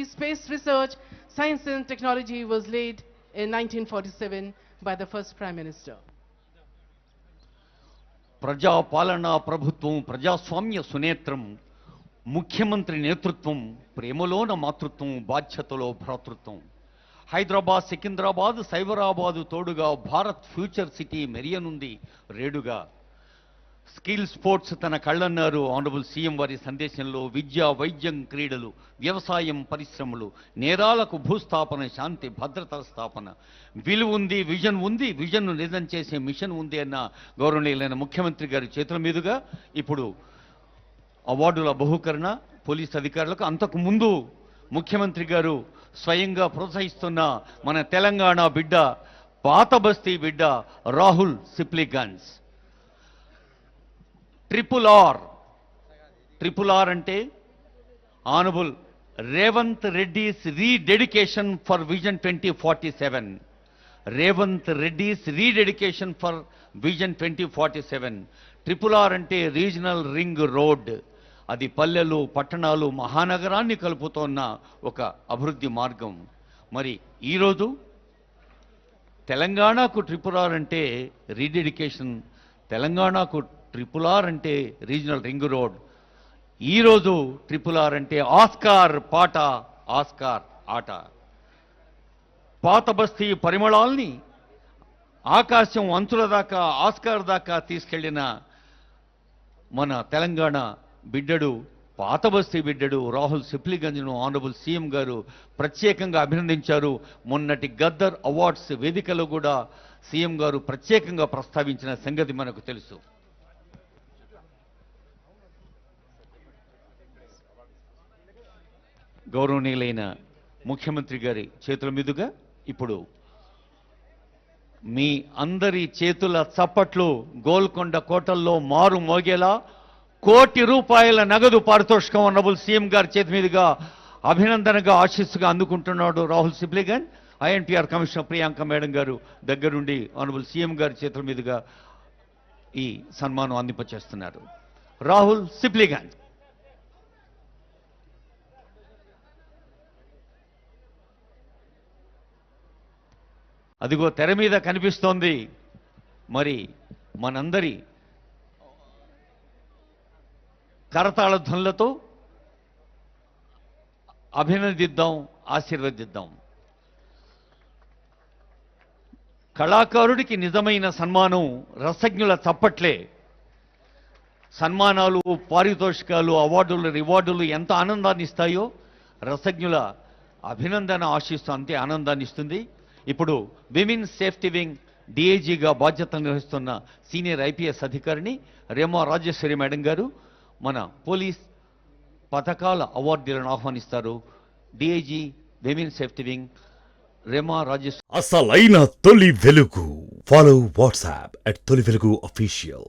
space research, science and technology was laid in 1947 by the first Prime Minister. ప్రజాపాలనా ప్రభుత్వం ప్రజాస్వామ్య సునేత్రం, ముఖ్యమంత్రి నేతృత్వం, ప్రేమలోన మాతృత్వం, బాధ్యతలో భ్రాతృత్వం. హైదరాబాద్, సికింద్రాబాద్, సైబరాబాదు తోడుగా భారత్ ఫ్యూచర్ సిటీ మెరియనుంది రేడుగా. స్కిల్ స్పోర్ట్స్ తన కళ్ళన్నారు ఆనరబుల్ సీఎం వారి సందేశంలో. విద్య, వైద్యం, క్రీడలు, వ్యవసాయం, పరిశ్రమలు, నేరాలకు భూస్థాపన, శాంతి భద్రతా స్థాపన. విలువ ఉంది, విజన్ ఉంది, విజన్ను నిజం చేసే మిషన్ ఉంది అన్న గౌరవనీయులైన ముఖ్యమంత్రి గారి చేతుల మీదుగా ఇప్పుడు అవార్డుల బహుకరణ పోలీస్ అధికారులకు. అంతకు ముందు ముఖ్యమంత్రి గారు స్వయంగా ప్రోత్సహిస్తున్న మన తెలంగాణ బిడ్డ, పాత బస్తీ బిడ్డ రాహుల్ సిప్లిగంజ్. ట్రిపుల్ ఆర్ అంటే honourable Revanth Reddy's rededication for vision 2047. Revanth Reddy's rededication for vision 2047. Triple R అంటే రీజనల్ రింగ్ రోడ్. అది పల్లెలు, పట్టణాలు, మహానగరాన్ని కలుపుతోన్న ఒక అభివృద్ధి మార్గం. మరి ఈరోజు తెలంగాణకు ట్రిపుల్ ఆర్ అంటే రీడెడికేషన్, తెలంగాణకు ట్రిపుల్ ఆర్ అంటే రీజనల్ రింగ్ రోడ్. ఈరోజు ట్రిపుల్ ఆర్ అంటే ఆస్కార్ పాట, ఆస్కార్ ఆట. పాత బస్తీ పరిమళాల్ని ఆకాశం అంచుల దాకా, ఆస్కార్ దాకా తీసుకెళ్లిన మన తెలంగాణ బిడ్డడు, పాత బస్తీ బిడ్డడు రాహుల్ సిప్లిగంజ్ను ఆనరబుల్ సీఎం గారు ప్రత్యేకంగా అభినందించారు. మొన్నటి గద్దర్ అవార్డ్స్ వేదికలో కూడా సీఎం గారు ప్రత్యేకంగా ప్రస్తావించిన సంగతి మనకు తెలుసు. గౌరవనీయులైన ముఖ్యమంత్రి గారి చేతుల మీదుగా ఇప్పుడు మీ అందరి చేతుల చప్పట్లు గోల్కొండ కోటల్లో మారు మోగేలా ₹1 కోటి నగదు పారితోషికం ఆనరబుల్ సీఎం గారి చేతి మీదుగా అభినందనగా, ఆశీస్సుగా అందుకుంటున్నాడు రాహుల్ సిప్లిగంజ్. ఐఎన్టీఆర్ కమిషనర్ ప్రియాంక మేడం గారు దగ్గరుండి ఆనరబుల్ సీఎం గారి చేతుల మీదుగా ఈ సన్మానం అందింపచేస్తున్నారు. రాహుల్ సిప్లిగంజ్. అదిగో తెర మీద కనిపిస్తోంది. మరి మనందరి కరతాళ ధ్వనులతో అభినందిద్దాం, ఆశీర్వదిద్దాం. కళాకారుడికి నిజమైన సన్మానం రసజ్ఞుల చప్పట్లే. సన్మానాలు, పారితోషికాలు, అవార్డులు, రివార్డులు ఎంత ఆనందాన్ని ఇస్తాయో రసజ్ఞుల అభినందన ఆశిస్తూ అంతే ఆనందాన్ని ఇస్తుంది. ఇప్పుడు విమెన్ సేఫ్టీ వింగ్ డిఐజీగా బాధ్యతలు నిర్వహిస్తున్న సీనియర్ ఐపీఎస్ అధికారిని రేమా రాజేశ్వరి మేడం గారు మన పోలీస్ పథకాల అవార్డులను ఆహ్వానిస్తారు. DIG women safety wing Rema Rajeshwari. అసలైన తొలి వెలుగు. ఫాలో వాట్సాప్ @తొలి వెలుగు అఫీషియల్.